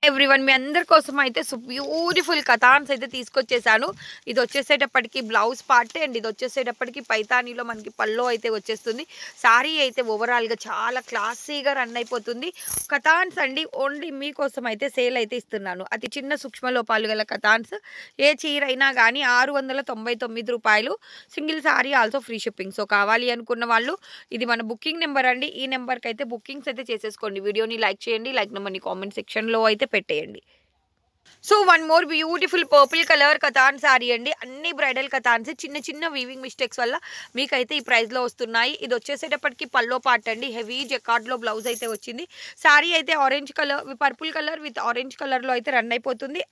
Everyone మీ అందరి కోసం అయితే బ్యూటిఫుల్ కథాన్స్ అయితే తీసుకొచ్చేసాను. ఇది వచ్చేసేటప్పటికి బ్లౌజ్ పార్ట్ అండ్ ఇది వచ్చేసేటప్పటికి పైతానీలో మనకి పల్లో అయితే వచ్చేస్తుంది. సారీ అయితే ఓవరాల్గా చాలా క్లాసీగా రన్ అయిపోతుంది. కథాన్స్ అండి ఓన్లీ మీకోసం అయితే సేల్ అయితే ఇస్తున్నాను. అతి చిన్న సూక్ష్మ లోపాలు గల కథాన్స్ ఏ చీర అయినా కానీ 699 రూపాయలు. Single sorry also free shipping. So కావాలి అనుకున్న వాళ్ళు ఇది మన బుకింగ్ నెంబర్ అండి. ఈ నెంబర్కి అయితే బుకింగ్స్ అయితే చేసేసుకోండి. వీడియోని లైక్ చేయండి. లైక్ నెంబర్ని కామెంట్ సెక్షన్లో అయితే పెట్టేయండి. So one more beautiful purple colour katan sari అండి. అన్ని బ్రైడల్ కథాన్స్ చిన్న చిన్న వీవింగ్ మిస్టేక్స్ వల్ల మీకైతే ఈ ప్రైస్లో వస్తున్నాయి. ఇది వచ్చేసేటప్పటికి పల్లో పార్ట్ అండి. హెవీ జకార్డ్లో బ్లౌజ్ అయితే వచ్చింది. సారీ అయితే orange colour purple colour with orange కలర్లో అయితే రన్ అయిపోతుంది.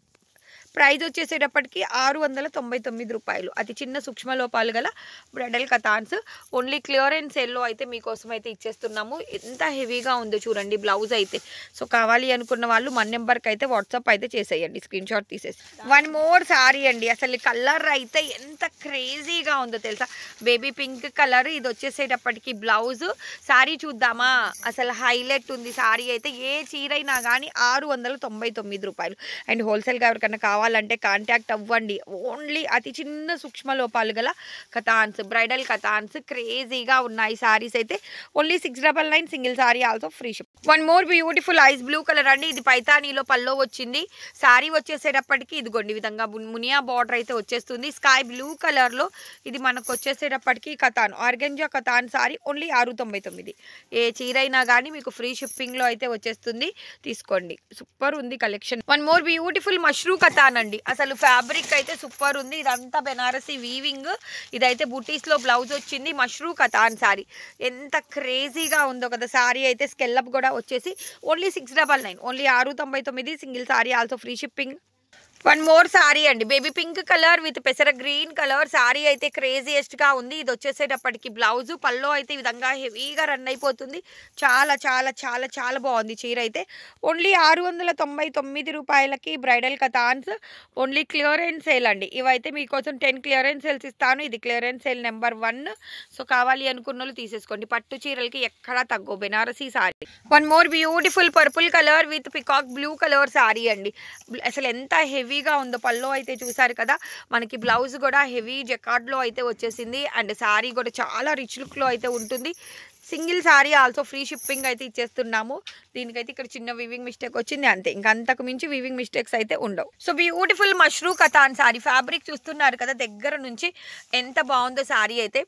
ప్రైస్ వచ్చేసేటప్పటికి 699 రూపాయలు. అతి చిన్న సూక్ష్మ లోపాలు గల బ్రైడల్ కథాన్స్ ఓన్లీ క్లియరెన్స్ సేల్లో అయితే మీకోసం అయితే ఇచ్చేస్తున్నాము. ఎంత హెవీగా ఉందో చూడండి బ్లౌజ్ అయితే. సో కావాలి అనుకున్న వాళ్ళు మన నెంబర్కి అయితే వాట్సాప్ అయితే చేసేయండి, స్క్రీన్ షాట్ తీసేసి. వన్ మోర్ సారీ అండి. అసలు కలర్ అయితే ఎంత క్రేజీగా ఉందో తెలుసా, బేబీ పింక్ కలర్. ఇది వచ్చేసేటప్పటికి బ్లౌజ్. సారీ చూద్దామా, అసలు హైలైట్ ఉంది సారీ అయితే. ఏ చీర అయినా కానీ 699 రూపాయలు. అండ్ హోల్సేల్గా ఎవరికన్నా కావాలంటే కాంటాక్ట్ అవ్వండి. ఓన్లీ అతి చిన్న సూక్ష్మ లోపాలు గల కథాన్స్ బ్రైడల్ కథాన్స్ క్రేజీగా ఉన్నాయి సారీస్ అయితే. Only 699 single sorry also free ship. One more beautiful eyes blue colour అండి. ఇది పైతానీలో పల్లో వచ్చింది. సారీ వచ్చేసేటప్పటికి ఇదిగోండి ఈ విధంగా మునియా బార్డర్ అయితే వచ్చేస్తుంది. స్కై బ్లూ కలర్లో ఇది మనకు వచ్చేసేటప్పటికి katan organza katan sorry only 699. ఏ చీర అయినా కానీ మీకు ఫ్రీ షిప్పింగ్లో అయితే వచ్చేస్తుంది, తీసుకోండి. సూపర్ ఉంది collection. One more beautiful mashru katan అండి. అసలు ఫ్యాబ్రిక్ అయితే సూపర్ ఉంది. ఇదంతా బెనారసీ వీవింగ్. ఇదైతే బుటీస్లో బ్లౌజ్ వచ్చింది. మష్రూ కథాన్ సారీ ఎంత క్రేజీగా ఉందో కదా. సారీ అయితే స్కెల్లప్ కూడా వచ్చేసి only 699, only 699 single sorry also free shipping. One more sorry అండి. బేబీ పింక్ కలర్ విత్ పెసర గ్రీన్ కలర్. సారీ అయితే క్రేజియెస్ట్గా ఉంది. ఇది వచ్చేసేటప్పటికి బ్లౌజు పల్లో అయితే ఈ విధంగా హెవీగా రన్ అయిపోతుంది. చాలా చాలా చాలా చాలా బాగుంది చీర అయితే. ఓన్లీ 699 రూపాయలకి బ్రైడల్ కథాన్స్. ఓన్లీ క్లియరెన్స్ సేల్ అండి. ఇవైతే మీకోసం 10 క్లియరెన్స్ సేల్స్ ఇస్తాను. ఇది క్లియరెన్స్ సేల్ నెంబర్ 1. సో కావాలి అనుకున్న వాళ్ళు తీసేసుకోండి. పట్టు చీరలకి ఎక్కడా తగ్గో Banarasi sari. One more beautiful purple colour with peacock blue colour sari అండి. అసలు ఎంత హెవీగా ఉందో. పల్లో అయితే చూసారు కదా, మనకి బ్లౌజ్ కూడా హెవీ జకార్డ్లో అయితే వచ్చేసింది. అండ్ సారీ కూడా చాలా రిచ్ లుక్లో అయితే ఉంటుంది. Single sorry also free shipping అయితే ఇచ్చేస్తున్నాము. దీనికైతే ఇక్కడ చిన్న వీవింగ్ మిస్టేక్ వచ్చింది అంతే, ఇంకా అంతకు మించి వీవింగ్ మిస్టేక్స్ అయితే ఉండవు. So beautiful mashru katan sari. Fabric చూస్తున్నారు కదా దగ్గర నుంచి, ఎంత బాగుందో సారీ అయితే.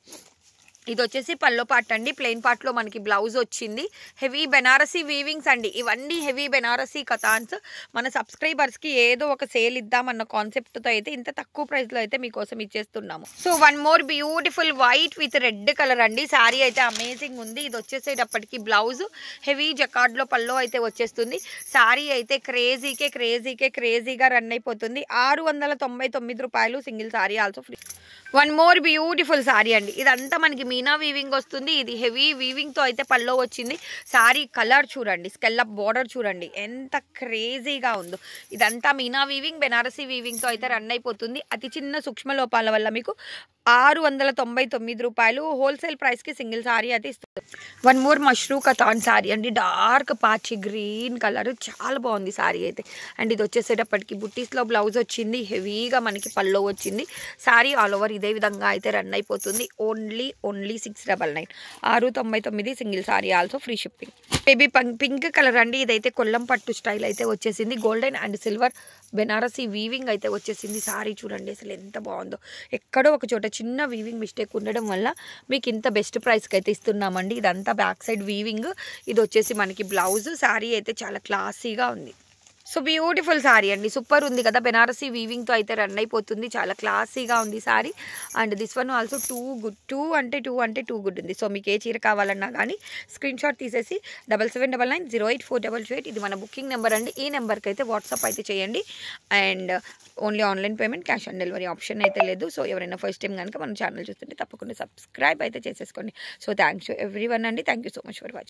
ఇది వచ్చేసి పల్లో పార్ట్ అండి. ప్లెయిన్ పార్ట్లో మనకి బ్లౌజ్ వచ్చింది. హెవీ బెనారసీ వీవింగ్స్ అండి. ఇవన్నీ హెవీ బెనారసీ కథాన్స్. మన సబ్స్క్రైబర్స్కి ఏదో ఒక సేల్ ఇద్దామన్న కాన్సెప్ట్తో అయితే ఇంత తక్కువ ప్రైస్లో అయితే మీకోసం ఇచ్చేస్తున్నాము. So one more beautiful white with red colour అండి. శారీ అయితే అమేజింగ్ ఉంది. ఇది వచ్చేసేటప్పటికి బ్లౌజ్ హెవీ జకార్డ్లో పల్లో అయితే వచ్చేస్తుంది. శారీ అయితే క్రేజీగా రన్ అయిపోతుంది. 699 రూపాయలు single sari also free. One more beautiful sorry అండి. ఇదంతా మనకి మీనా వీవింగ్ వస్తుంది. ఇది హెవీ వీవింగ్తో అయితే పల్లో వచ్చింది. సారీ కలర్ చూడండి, స్కెల్లప్ బార్డర్ చూడండి ఎంత క్రేజీగా ఉందో. ఇదంతా మీనా వీవింగ్ బెనారసీ వీవింగ్తో అయితే రన్ అయిపోతుంది. అతి చిన్న సూక్ష్మ లోపాల వల్ల మీకు 699 రూపాయలు హోల్సేల్ ప్రైస్కి సింగిల్ సారీ అయితే ఇస్తుంది. వన్ మోర్ మష్రూ కథాన్ సారీ అండి. డార్క్ పాచి గ్రీన్ కలర్, చాలా బాగుంది సారీ అయితే. అండ్ ఇది వచ్చేసేటప్పటికి బుట్టీస్లో బ్లౌజ్ వచ్చింది. హెవీగా మనకి పల్లో వచ్చింది. సారీ ఆల్ ఓవర్ ఇదే విధంగా అయితే రన్ అయిపోతుంది. Only 699, 699 single sorry also free shipping. Baby pink colour అండి. ఇదైతే కొల్లం పట్టు స్టైల్ అయితే వచ్చేసింది. Golden and silver Banarasi weaving అయితే వచ్చేసింది. సారీ చూడండి అసలు ఎంత బాగుందో. ఎక్కడో ఒక చోట చిన్న వీవింగ్ మిస్టేక్ ఉండడం వల్ల మీకు ఇంత బెస్ట్ ప్రైస్కి అయితే ఇస్తున్నామండి. ఇదంతా బ్యాక్ సైడ్ వీవింగ్. ఇది వచ్చేసి మనకి బ్లౌజ్. సారీ అయితే చాలా క్లాసీగా ఉంది. సో బ్యూటిఫుల్ సారీ అండి. సూపర్ ఉంది కదా. బెనారసీ వీవింగ్తో అయితే రన్ అయిపోతుంది. చాలా క్లాసీగా ఉంది sorry. And this one also too good. Two అంటే టూ గుడ్ ఉంది. సో మీకు ఏ చీర కావాలన్నా కానీ స్క్రీన్ షాట్ తీసేసి 7799084228 ఇది మన బుకింగ్ నెంబర్ అండి. ఈ నెంబర్కి అయితే వాట్సాప్ అయితే చేయండి. And only online payment, cash on delivery option అయితే లేదు. సో ఎవరైనా ఫస్ట్ టైం కనుక మన ఛానల్ చూస్తుంటే తప్పకుండా సబ్స్క్రైబ్ అయితే చేసేసుకోండి. సో థ్యాంక్స్ టు ఎవ్రీవన్ అండి. Thank you so much for watching.